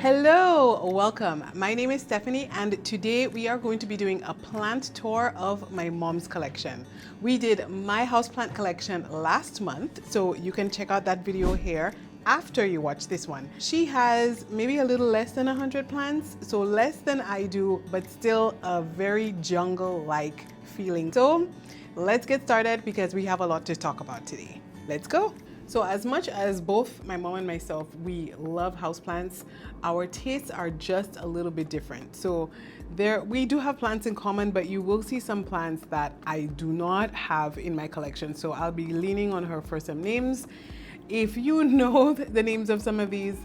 Hello, welcome. My name is Stephanie and today we are going to be doing a plant tour of my mom's collection. We did my houseplant collection last month, so you can check out that video here after you watch this one. She has maybe a little less than 100 plants, so less than I do, but still a very jungle-like feeling. So let's get started because we have a lot to talk about today. Let's go. So as much as both my mom and myself, we love houseplants, our tastes are just a little bit different. So we do have plants in common, but you will see some plants that I do not have in my collection. So I'll be leaning on her for some names. If you know the names of some of these,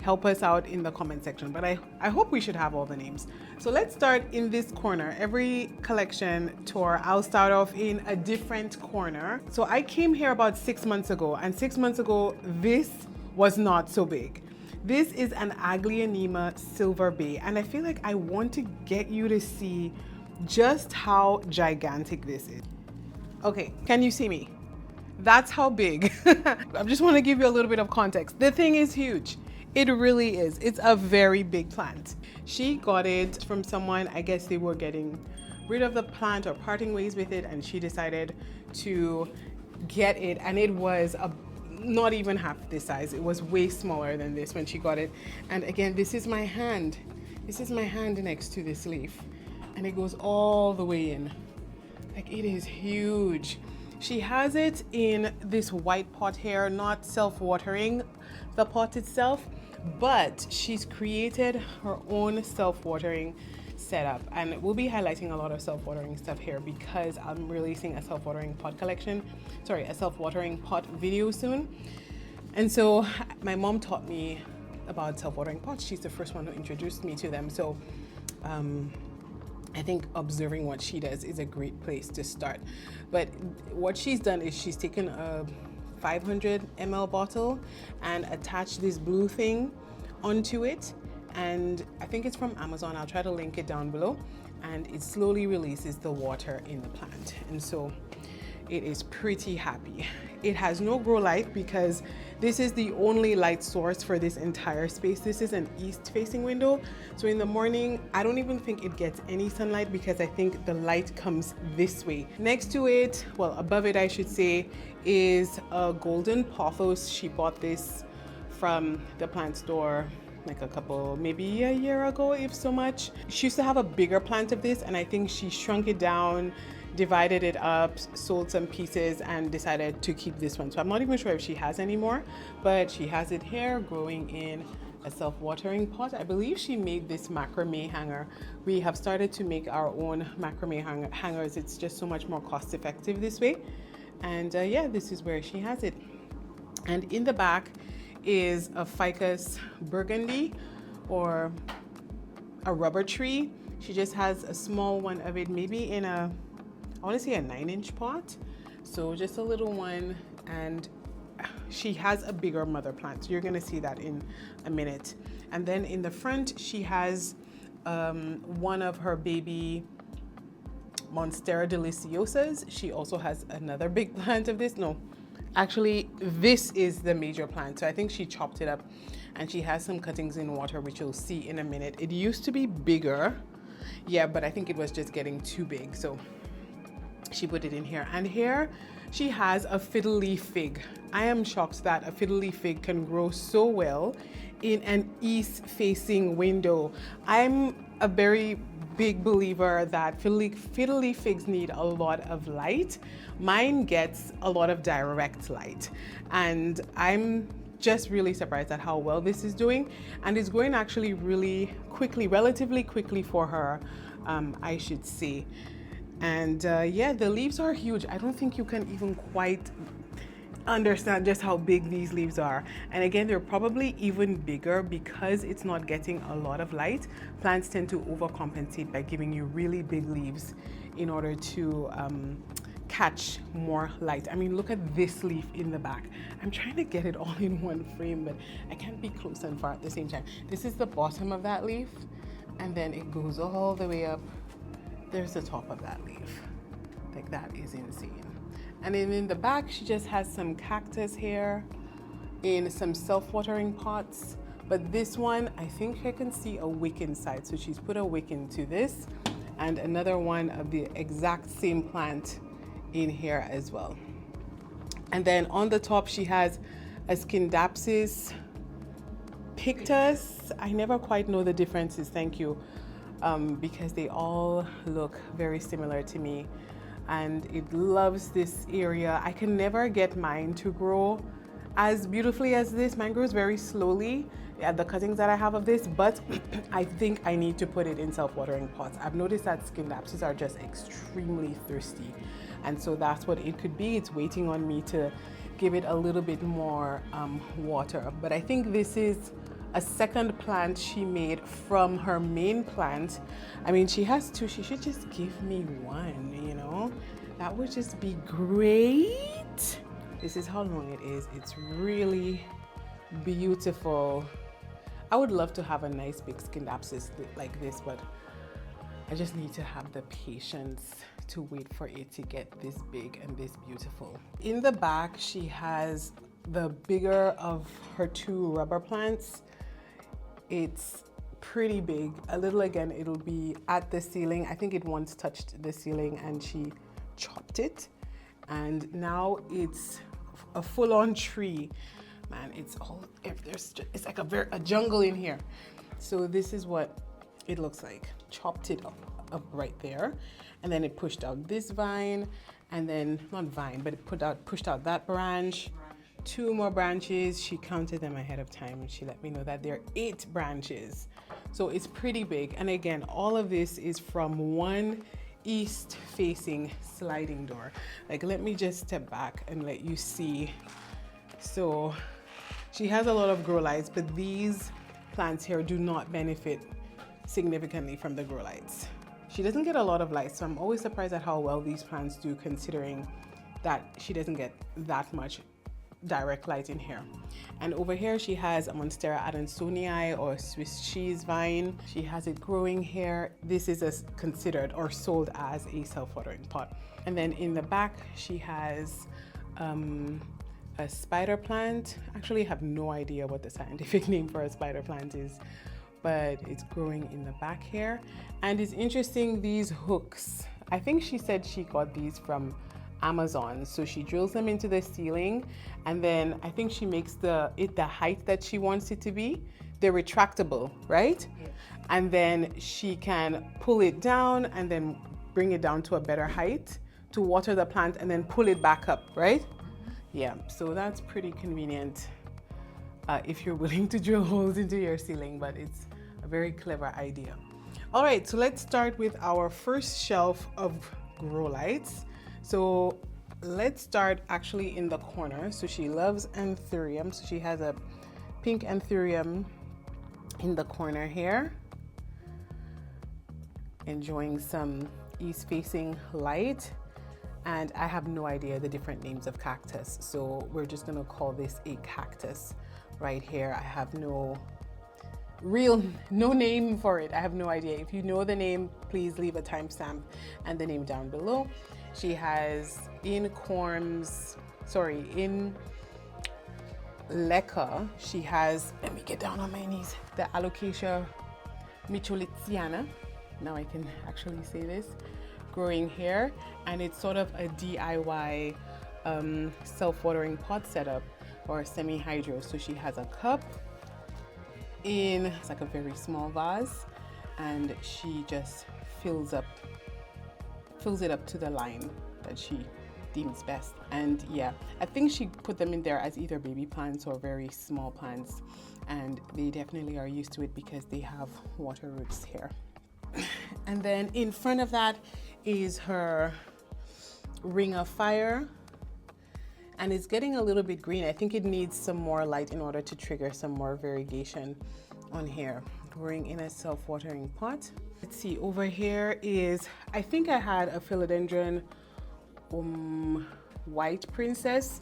help us out in the comment section, but I hope we should have all the names. So let's start in this corner. Every collection tour, I'll start off in a different corner. So I came here about 6 months ago, and 6 months ago, this was not so big. This is an Heuchkeliana Silver Bay, and I feel like I want to get you to see just how gigantic this is. Okay, can you see me? That's how big. I just want to give you a little bit of context. The thing is huge. It really is. It's a very big plant. She got it from someone, I guess they were getting rid of the plant or parting ways with it, and she decided to get it, and it was not even half this size. It was way smaller than this when she got it. And again, this is my hand. This is my hand next to this leaf, and it goes all the way in. Like, it is huge. She has it in this white pot here, not self-watering the pot itself, but she's created her own self-watering setup, and we'll be highlighting a lot of self-watering stuff here because I'm releasing a self-watering pot collection, sorry, a self-watering pot video soon. And so my mom taught me about self-watering pots. She's the first one who introduced me to them. So I think observing what she does is a great place to start. But what she's done is she's taken a 500 ml bottle and attached this blue thing onto it, and I think it's from Amazon. I'll try to link it down below, and it slowly releases the water in the plant, and so it is pretty happy. It has no grow light because this is the only light source for this entire space. This is an east facing window, so in the morning I don't even think it gets any sunlight because I think the light comes this way. Next to it, well, above it I should say, is a golden pothos. She bought this from the plant store like maybe a year ago, if so much. She used to have a bigger plant of this, and I think she shrunk it down, divided it up, sold some pieces, and decided to keep this one. So I'm not even sure if she has any more, but she has it here growing in a self-watering pot. I believe she made this macrame hanger. We have started to make our own macrame hangers. It's just so much more cost effective this way. And yeah, this is where she has it. And in the back is a ficus burgundy, or a rubber tree. She just has a small one of it, maybe in I want to say a 9-inch pot, so just a little one. And she has a bigger mother plant, so you're going to see that in a minute. And then in the front she has one of her baby Monstera deliciosas. She also has another big plant of this. No, actually this is the major plant, so I think she chopped it up, and she has some cuttings in water, which you'll see in a minute. It used to be bigger, yeah, but I think it was just getting too big, so she put it in here. And here she has a fiddle leaf fig. I am shocked that a fiddle leaf fig can grow so well in an east facing window. I'm a very big believer that fiddle leaf figs need a lot of light. Mine gets a lot of direct light, and I'm just really surprised at how well this is doing, and it's going actually really quickly, relatively quickly for her, I should say. And yeah, the leaves are huge. I don't think you can even quite understand just how big these leaves are. And again, they're probably even bigger because it's not getting a lot of light. Plants tend to overcompensate by giving you really big leaves in order to catch more light. I mean, look at this leaf in the back. I'm trying to get it all in one frame, but I can't be close and far at the same time. This is the bottom of that leaf, and then it goes all the way up. There's the top of that leaf. Like, that is insane. And then in the back, she just has some cactus here in some self-watering pots. But this one, I think I can see a wick inside. So she's put a wick into this and another one of the exact same plant in here as well. And then on the top, she has a Scindapsus pictus. I never quite know the differences, thank you, because they all look very similar to me. And it loves this area. I can never get mine to grow as beautifully as this. Mine grows very slowly at the cuttings that I have of this, but I think I need to put it in self-watering pots. I've noticed that Scindapsus are just extremely thirsty, and so that's what it could be. It's waiting on me to give it a little bit more water. But I think this is a second plant she made from her main plant. I mean, she has two, she should just give me one, you know? That would just be great. This is how long it is. It's really beautiful. I would love to have a nice big Scindapsus like this, but I just need to have the patience to wait for it to get this big and this beautiful. In the back, she has the bigger of her two rubber plants. It's pretty big. A little, again, it'll be at the ceiling. I think it once touched the ceiling and she chopped it. And now it's a full-on tree. Man, it's all, it's like a jungle in here. So this is what it looks like. Chopped it up right there. And then it pushed out this vine, and then, not vine, but it pushed out that branch. Two more branches. She counted them ahead of time and she let me know that there are 8 branches. So it's pretty big. And again, all of this is from one east facing sliding door. Like, let me just step back and let you see. So she has a lot of grow lights, but these plants here do not benefit significantly from the grow lights. She doesn't get a lot of light, so I'm always surprised at how well these plants do, considering that she doesn't get that much direct light in here. And over here she has a Monstera adansonii, or Swiss cheese vine. She has it growing here. This is considered or sold as a self-watering pot. And then in the back she has a spider plant. Actually, I have no idea what the scientific name for a spider plant is, but it's growing in the back here. And it's interesting, these hooks, I think she said she got these from Amazon. So she drills them into the ceiling, and then I think she makes the height that she wants it to be. They're retractable, right? Yeah. And then she can pull it down and then bring it down to a better height to water the plant and then pull it back up, right? Mm-hmm. Yeah, so that's pretty convenient if you're willing to drill holes into your ceiling, but it's a very clever idea. All right, so let's start with our first shelf of grow lights. So let's start actually in the corner. So she loves Anthurium. So she has a pink Anthurium in the corner here, enjoying some east-facing light. And I have no idea the different names of cactus, so we're just gonna call this a cactus right here. I have no name for it. I have no idea. If you know the name, please leave a timestamp and the name down below. She has in Leca, she has, let me get down on my knees, the Alocasia Heuchkeliana. Now I can actually say this, growing here, and it's sort of a DIY self-watering pot setup or semi-hydro. So she has a cup it's like a very small vase, and she just fills it up to the line that she deems best. And yeah, I think she put them in there as either baby plants or very small plants, and they definitely are used to it because they have water roots here. And then in front of that is her ring of fire, and it's getting a little bit green. I think it needs some more light in order to trigger some more variegation on here. Growing in a self-watering pot. Let's see, over here is, I think I had a Philodendron white princess,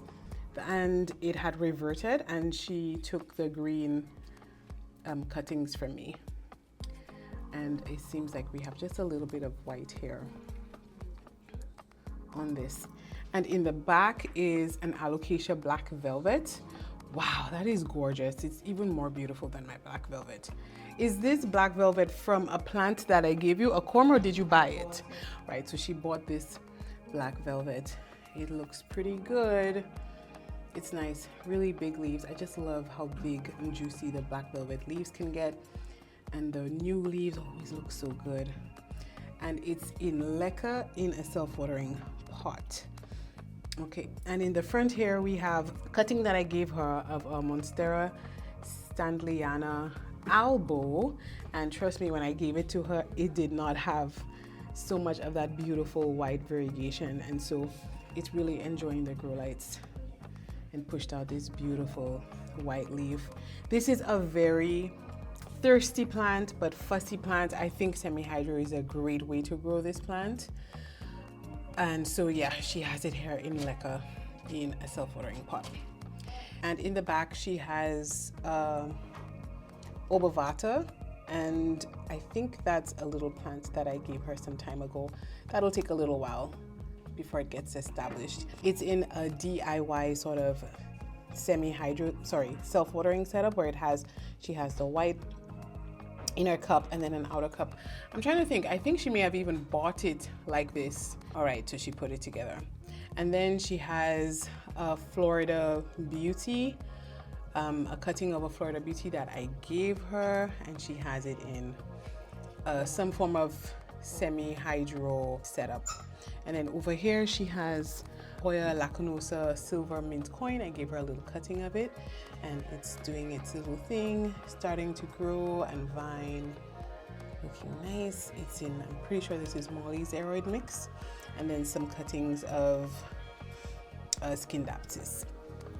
and it had reverted, and she took the green cuttings from me. And it seems like we have just a little bit of white here on this. And in the back is an Alocasia black velvet, Wow, that is gorgeous. It's even more beautiful than my black velvet. Is this black velvet from a plant that I gave you, a corm, or did you buy it? Right, so she bought this black velvet. It looks pretty good. It's nice, really big leaves. I just love how big and juicy the black velvet leaves can get. And the new leaves always look so good. And it's in lacquer in a self-watering pot. Okay, and in the front here we have a cutting that I gave her of a Monstera Stanleyana albo, and trust me, when I gave it to her, it did not have so much of that beautiful white variegation, and so it's really enjoying the grow lights and pushed out this beautiful white leaf. This is a very thirsty plant but fussy plant. I think semi-hydro is a great way to grow this plant. And so yeah, she has it here in lacquer in a self-watering pot. And in the back she has obovata, and I think that's a little plant that I gave her some time ago. That'll take a little while before it gets established. It's in a DIY sort of self-watering setup where she has the white inner cup and then an outer cup. I'm trying to think, I think she may have even bought it like this. All right, so she put it together. And then she has a Florida Beauty, a cutting of a Florida Beauty that I gave her, and she has it in some form of semi-hydro setup. And then over here she has Hoya Lacunosa silver mint coin. I gave her a little cutting of it, and it's doing its little thing, starting to grow and vine, looking nice. It's in, I'm pretty sure this is Molly's aeroid mix, and then some cuttings of Skindaptis.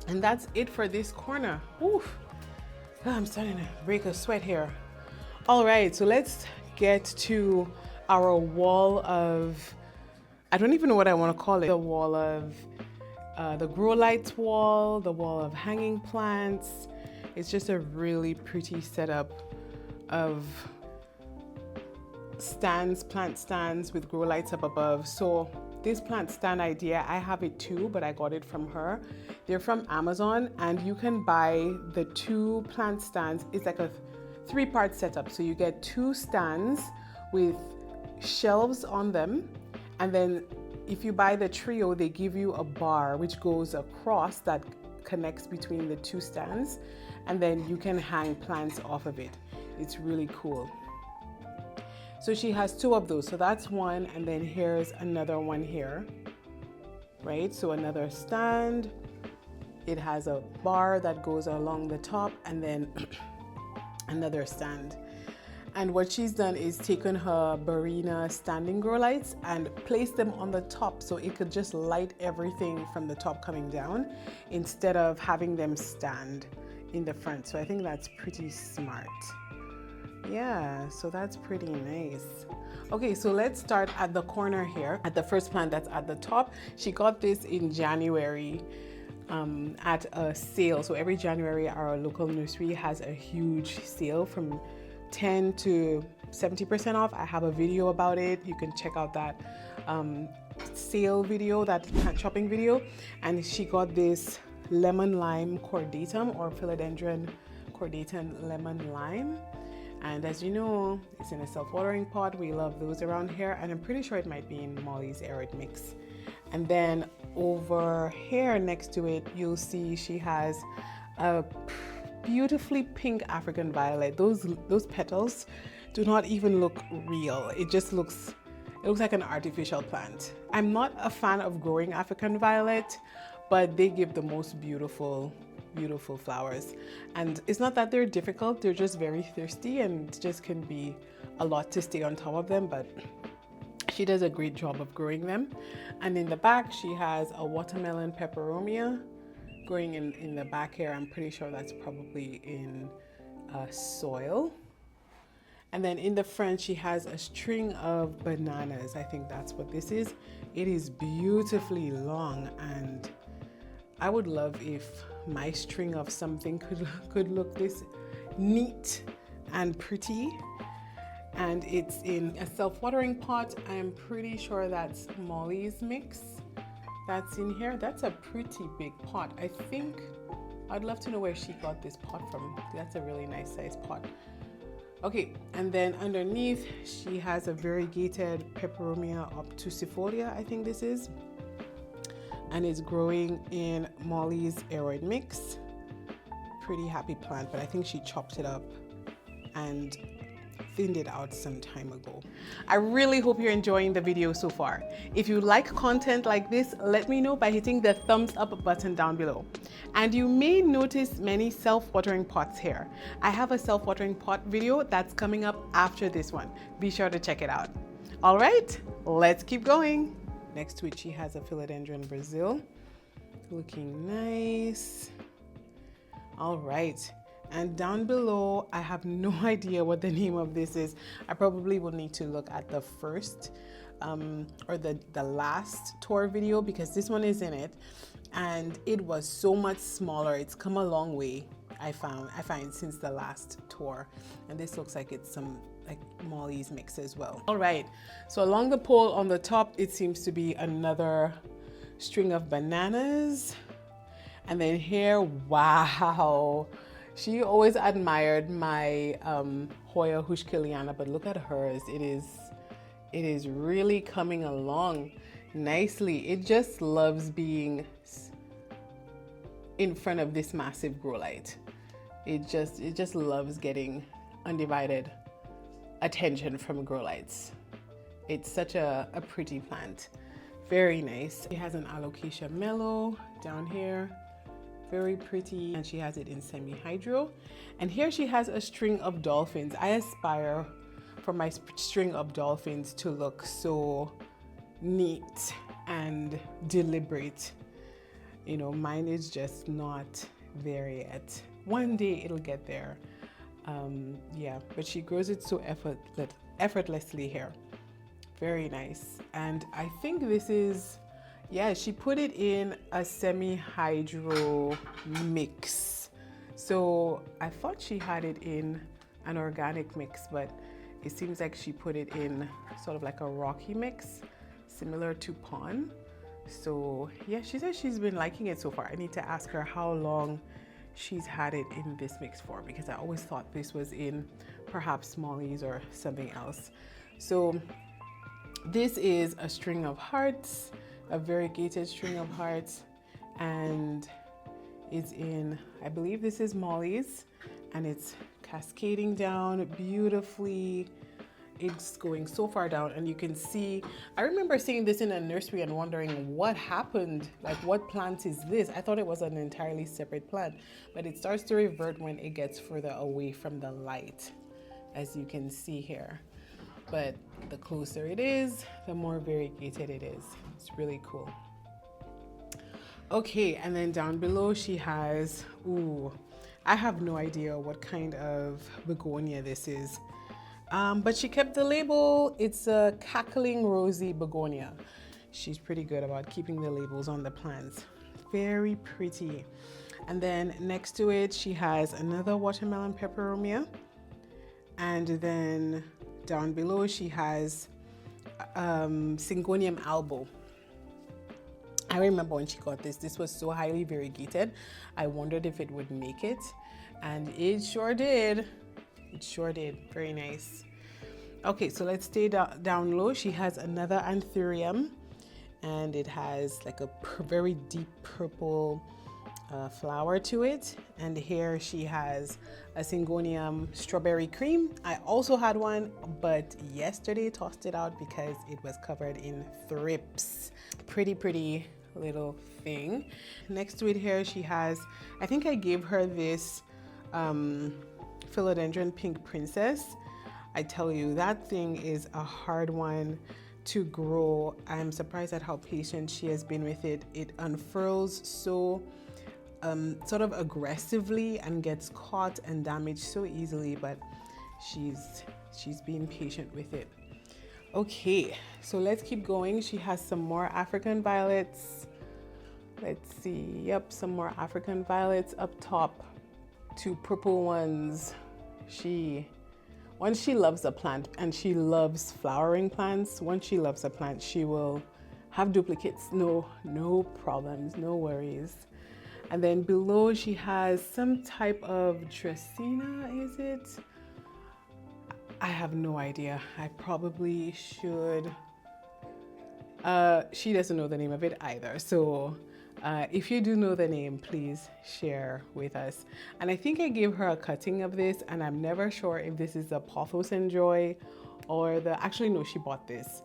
And that's it for this corner. Oof. Oh, I'm starting to break a sweat here. All right, so let's get to our wall of, I don't even know what I want to call it. The wall of the grow lights wall, the wall of hanging plants. It's just a really pretty setup of stands, plant stands with grow lights up above. So this plant stand idea, I have it too, but I got it from her. They're from Amazon, and you can buy the 2 plant stands. It's like a 3-part setup. So you get 2 stands with shelves on them, and then if you buy the trio, they give you a bar which goes across that connects between the 2 stands, and then you can hang plants off of it. It's really cool. So she has 2 of those. So that's one, and then here's another one here, right? So another stand. It has a bar that goes along the top, and then another stand. And what she's done is taken her Barina standing grow lights and placed them on the top, so it could just light everything from the top coming down instead of having them stand in the front. So I think that's pretty smart. Yeah, so that's pretty nice. Okay, so let's start at the corner here, at the first plant that's at the top. She got this in January at a sale. So every January, our local nursery has a huge sale from 10 to 70% off. I have a video about it. You can check out that sale video, that plant shopping video. And she got this lemon lime cordatum, or Philodendron cordatum lemon lime. And as you know, it's in a self-watering pot. We love those around here, and I'm pretty sure it might be in Molly's arid mix. And then over here next to it, you'll see she has a beautifully pink African violet. Those petals do not even look real. It looks like an artificial plant. I'm not a fan of growing African violet, but they give the most beautiful flowers. And it's not that they're difficult, they're just very thirsty, and it just can be a lot to stay on top of them, but she does a great job of growing them. And in the back, she has a watermelon peperomia growing in the back here. I'm pretty sure that's probably in soil. And then in the front, she has a string of bananas. I think that's what this is. It is beautifully long, and I would love if my string of something could look this neat and pretty. And it's in a self-watering pot. I'm pretty sure that's Molly's mix that's in here. That's a pretty big pot. I think I'd love to know where she got this pot from. That's a really nice size pot. Okay, and then underneath she has a variegated peperomia obtusifolia, I think this is, and it's growing in Molly's aeroid mix. Pretty happy plant, but I think she chopped it up and thinned it out some time ago. I really hope you're enjoying the video so far. If you like content like this, let me know by hitting the thumbs up button down below. And you may notice many self-watering pots here. I have a self-watering pot video that's coming up after this one. Be sure to check it out. All right, let's keep going. Next to it, she has a Philodendron Brazil, looking nice. All right. And down below, I have no idea what the name of this is. I probably will need to look at the first or the last tour video, because this one is in it and it was so much smaller. It's come a long way, I find, since the last tour. And this looks like it's some like Molly's mix as well. All right, so along the pole on the top, it seems to be another string of bananas. And then here, wow. She always admired my Hoya Heuchkeliana, but look at hers. It is really coming along nicely. It just loves being in front of this massive grow light. It just loves getting undivided attention from grow lights. It's such a pretty plant. Very nice. It has an Alocasia mellow down here. Very pretty, and she has it in semi-hydro. And here she has a string of dolphins. I aspire for my string of dolphins to look so neat and deliberate. You know, mine is just not there yet. One day it'll get there. Yeah, but she grows it so effortlessly here. Very nice. And I think this is, yeah, she put it in a semi-hydro mix. So I thought she had it in an organic mix, but it seems like she put it in sort of like a rocky mix, similar to pond. So yeah, she says she's been liking it so far. I need to ask her how long she's had it in this mix for, because I always thought this was in perhaps Molly's or something else. So this is a string of hearts, a variegated string of hearts, and it's in, I believe this is Molly's, and it's cascading down beautifully. It's going so far down, and you can see, I remember seeing this in a nursery and wondering what happened, like what plant is this? I thought it was an entirely separate plant, but it starts to revert when it gets further away from the light, as you can see here. But the closer it is, the more variegated it is. It's really cool. Okay, and then down below she has, ooh, I have no idea what kind of begonia this is. But she kept the label. It's a cackling rosy begonia. She's pretty good about keeping the labels on the plants. Very pretty. And then next to it, she has another watermelon peperomia. And then down below, she has Syngonium albo. I remember when she got this, this was so highly variegated. I wondered if it would make it, and it sure did. It sure did. Very nice. Okay, so let's stay down low. She has another Anthurium, and it has like a very deep purple flower to it. And here she has a Syngonium strawberry cream. I also had one, but yesterday tossed it out because it was covered in thrips. Pretty little thing. Next to it here she has, I think I gave her this Philodendron Pink Princess. I tell you, that thing is a hard one to grow. I'm surprised at how patient she has been with it. It unfurls so sort of aggressively and gets caught and damaged so easily, but she's being patient with it. Okay, so let's keep going. She has some more African violets. Let's see, yep, some more African violets up top. Two purple ones. Once she loves a plant, and she loves flowering plants, once she loves a plant, she will have duplicates. No problems, no worries. And then below she has some type of Dracaena, is it? I have no idea. I probably should. She doesn't know the name of it either. So if you do know the name, please share with us. And I think I gave her a cutting of this, and I'm never sure if this is the Pothos Enjoy or the, actually no, she bought this.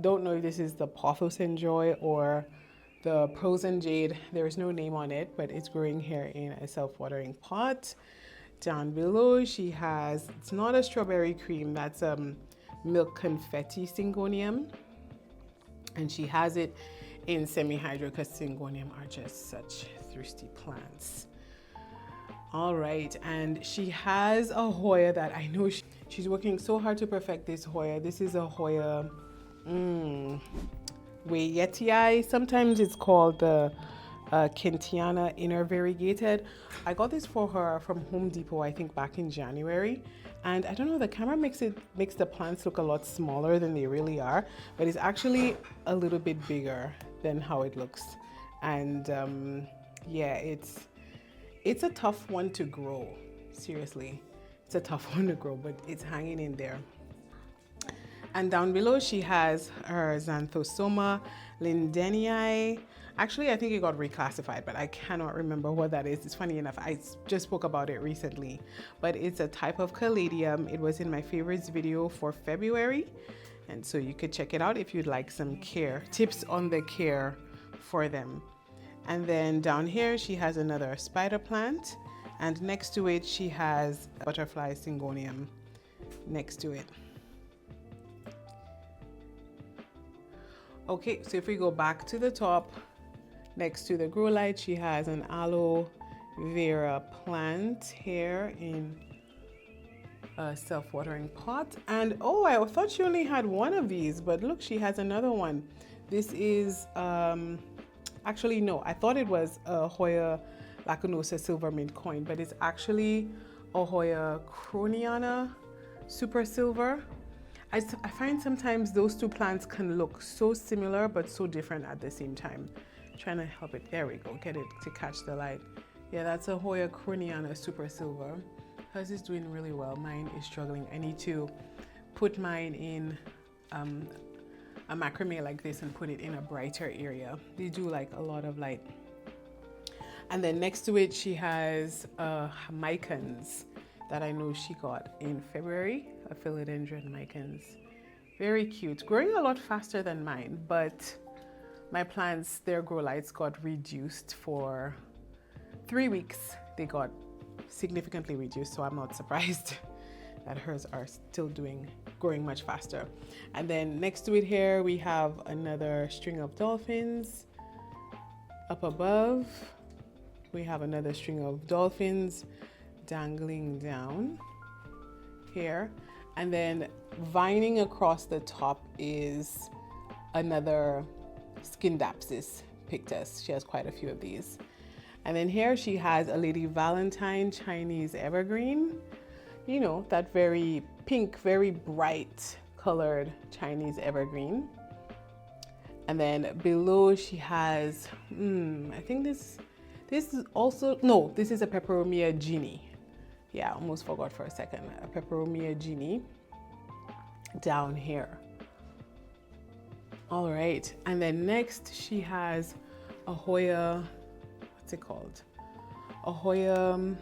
Don't know if this is the Pothos Enjoy or the Pros and Jade. There is no name on it, but it's growing here in a self-watering pot. Down below she has, it's not a strawberry cream, that's milk confetti Syngonium, and she has it in semi-hydro because Syngonium are just such thirsty plants. All right, and she has a Hoya that I know she's working so hard to perfect this Hoya. This is a Hoya Weyetii. Sometimes it's called the Heuchkeliana Inner Variegated. I got this for her from Home Depot, I think back in January. And I don't know, the camera makes the plants look a lot smaller than they really are, but it's actually a little bit bigger than how it looks. And yeah, it's a tough one to grow. Seriously, it's a tough one to grow, but it's hanging in there. And down below she has her Xanthosoma lindenii. Actually, I think it got reclassified, but I cannot remember what that is. It's funny enough, I just spoke about it recently, but it's a type of caladium. It was in my favorites video for February, and so you could check it out if you'd like some tips on the care for them. And then down here she has another spider plant, and next to it she has a butterfly Syngonium next to it. Okay, so if we go back to the top, next to the grow light, she has an aloe vera plant here in a self-watering pot. And oh, I thought she only had one of these, but look, she has another one. This is, actually no, I thought it was a Hoya lacunosa silver mint coin, but it's actually a Hoya croniana super silver. I find sometimes those two plants can look so similar but so different at the same time. Trying to help it, there we go, get it to catch the light. Yeah, that's a Hoya croniana super silver. Hers is doing really well, mine is struggling. I need to put mine in a macrame like this and put it in a brighter area. They do like a lot of light. And then next to it she has Micans that I know she got in February, a Philodendron Micans. Very cute, growing a lot faster than mine, but my plants, their grow lights got reduced for 3 weeks. They got significantly reduced, so I'm not surprised that hers are still growing much faster. And then next to it here, we have another string of dolphins. Up above, we have another string of dolphins dangling down here. And then vining across the top is another Scindapsus pictus. She has quite a few of these. And then here she has a Lady Valentine Chinese evergreen. You know, that very pink, very bright colored Chinese evergreen. And then below she has, I think this is also, no, this is a Peperomia Genie. Yeah, I almost forgot for a second. A Peperomia Genie down here. All right, and then next she has a Hoya, what's it called? A Hoya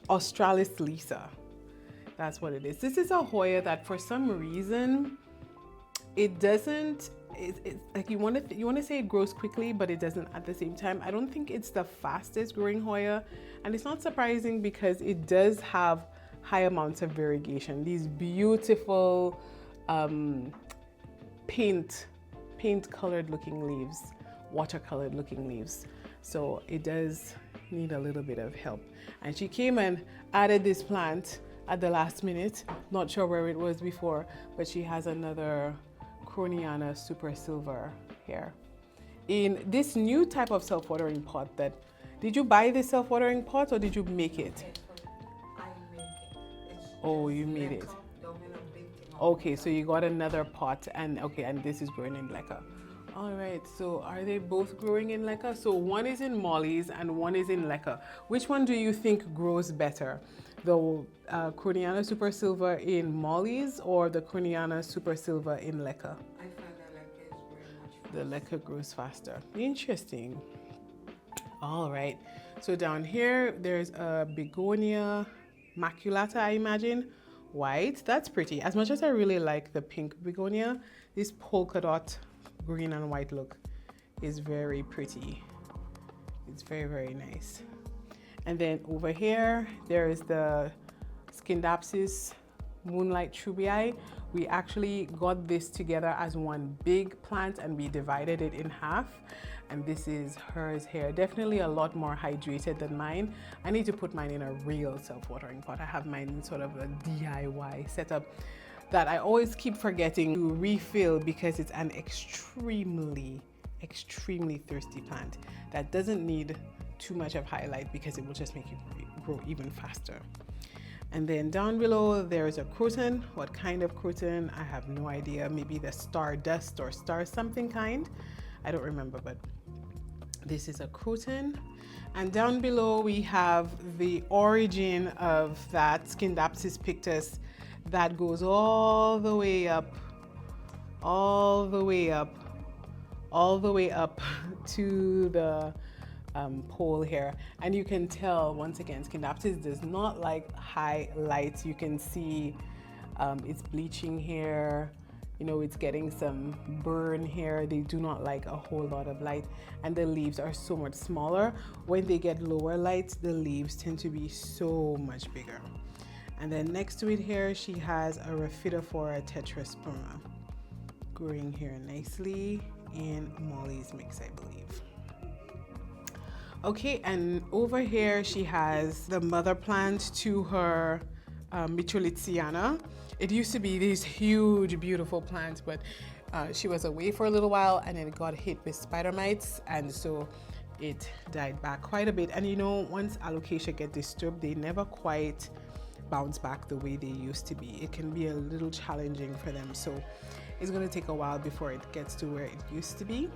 Australis Lisa. That's what it is. This is a Hoya that for some reason it doesn't, it's like you want to say it grows quickly, but it doesn't at the same time. I don't think it's the fastest growing Hoya, and it's not surprising because it does have high amounts of variegation. These beautiful paint colored looking leaves, watercolored looking leaves. So it does need a little bit of help. And she came and added this plant at the last minute. Not sure where it was before, but she has another Croniana super silver here. In this new type of self-watering pot did you buy this self-watering pot or did you make it? I made it. Oh, you made it. Okay, so you got another pot and okay, and this is growing in like a, All right, so are they both growing in leca? So one is in mollies and one is in leca. Which one do you think grows better? The Corniana Super Silver in mollies or the Corniana Super Silver in leca? I find that leca is very much faster. The leca grows faster. Interesting. All right, so down here there's a begonia maculata, I imagine. White, that's pretty. As much as I really like the pink begonia, this polka dot green and white look is very pretty. It's very, very nice. And then over here, there is the Scindapsus Moonlight Trubii. We actually got this together as one big plant and we divided it in half. And this is hers here. Definitely a lot more hydrated than mine. I need to put mine in a real self-watering pot. I have mine in sort of a DIY setup that I always keep forgetting to refill because it's an extremely thirsty plant that doesn't need too much of highlight because it will just make you grow even faster. And then down below there's a croton. What kind of croton? I have no idea. Maybe the stardust or star something kind. I don't remember, but this is a croton. And down below we have the origin of that Scindapsus pictus that goes all the way up to the pole here. And you can tell, once again, Scindapsus does not like high light. You can see it's bleaching here. You know, it's getting some burn here. They do not like a whole lot of light, and the leaves are so much smaller. When they get lower light, the leaves tend to be so much bigger. And then next to it here, she has a Rhaphidophora tetrasperma growing here nicely in Molly's mix, I believe. Okay, and over here she has the mother plant to her Heuchkeliana. It used to be these huge, beautiful plants, but she was away for a little while and then it got hit with spider mites, and so it died back quite a bit. And you know, once Alocasia get disturbed, they never quite bounce back the way they used to be. It can be a little challenging for them, so it's going to take a while before it gets to where it used to be.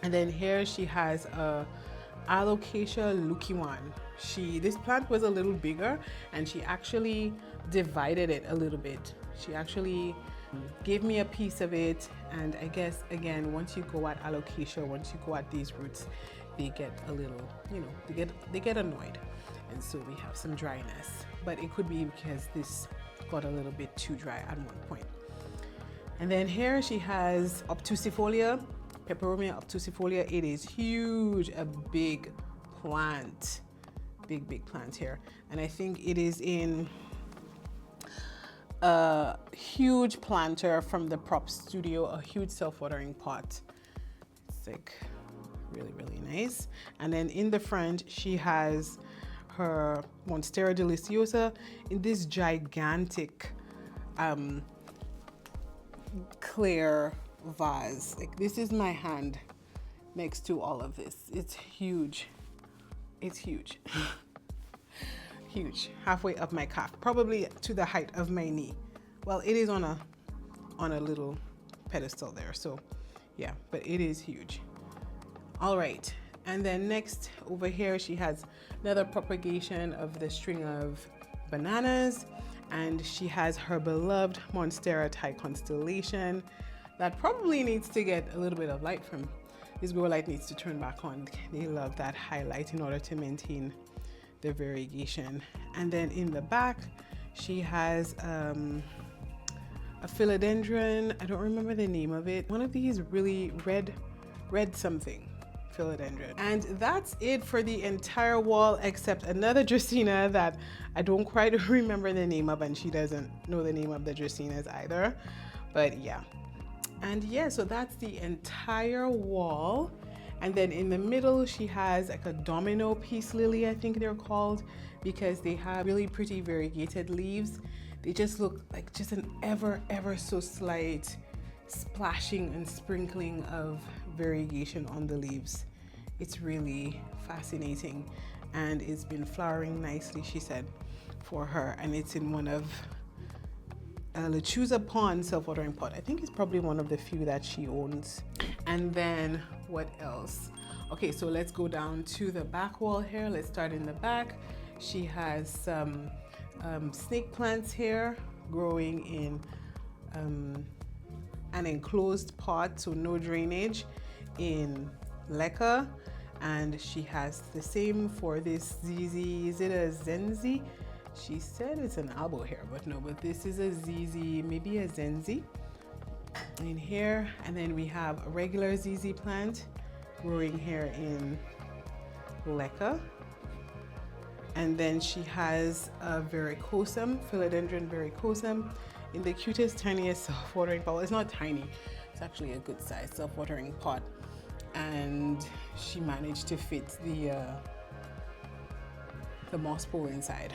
And then here she has a Alocasia luciwan. This plant was a little bigger and she actually divided it a little bit. She actually gave me a piece of it, and I guess again, once you go at Alocasia, once you go at these roots, they get a little, you know, they get annoyed, and so we have some dryness. But it could be because this got a little bit too dry at one point. And then here she has Obtusifolia, Peperomia obtusifolia. It is huge, a big plant, big plant here, and I think it is in a huge planter from the Prop Studio, a huge self-watering pot. It's like really nice. And then in the front she has her Monstera deliciosa in this gigantic clear vase. Like, this is my hand next to all of this. It's huge. It's huge. Huge, halfway up my calf, probably to the height of my knee. Well, it is on a little pedestal there, so yeah, but it is huge. All right, and then next over here she has another propagation of the string of bananas, and she has her beloved Monstera Thai constellation that probably needs to get a little bit of light from this grow light. Needs to turn back on. They love that highlight in order to maintain the variegation. And then in the back she has a Philodendron. I don't remember the name of it. One of these really red something Philodendron. And that's it for the entire wall, except another Dracaena that I don't quite remember the name of, and she doesn't know the name of the Dracaenas either. But yeah, and yeah, so that's the entire wall. And then in the middle she has like a domino peace lily, I think they're called, because they have really pretty variegated leaves. They just look like just an ever so slight splashing and sprinkling of variegation on the leaves. It's really fascinating, and it's been flowering nicely, she said, for her. And it's in one of Lechuza Pond self-watering pot. I think it's probably one of the few that she owns. And then what else? Okay, so let's go down to the back wall here. Let's start in the back. She has some snake plants here growing in an enclosed pot, so no drainage, in Lea. And she has the same for this ZZ. Is it a Zenzi? She said it's an elbow hair, but no, but this is a ZZ, maybe a Zenzi in here. And then we have a regular ZZ plant growing here in Lea. And then she has a verrucosum, Philodendron verrucosum, in the cutest, tiniest self-watering pot. Well, it's not tiny, it's actually a good size self-watering pot. And she managed to fit the moss pole inside.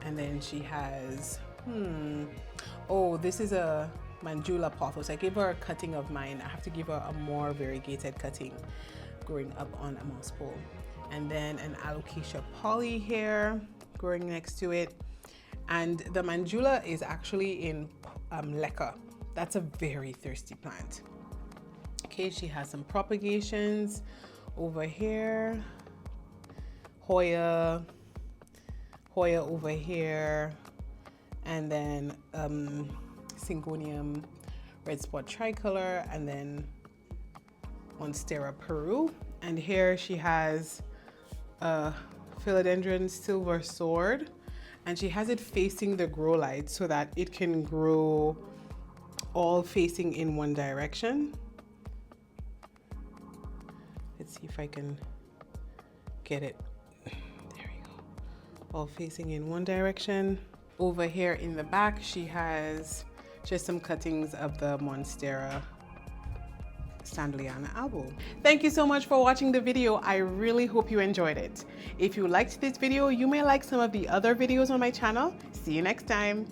And then she has, oh, this is a Mandula Pothos. I gave her a cutting of mine. I have to give her a more variegated cutting growing up on a moss pole. And then an Alocasia poly here growing next to it. And the Mandula is actually in Lea. That's a very thirsty plant. Okay, she has some propagations over here. Hoya over here. And then Syngonium red spot tricolor, and then Monstera Peru. And here she has a Philodendron silver sword, and she has it facing the grow light so that it can grow all facing in one direction. Let's see if I can get it. There we go. All facing in one direction. Over here in the back, she has just some cuttings of the Monstera Sandliana album. Thank you so much for watching the video. I really hope you enjoyed it. If you liked this video, you may like some of the other videos on my channel. See you next time.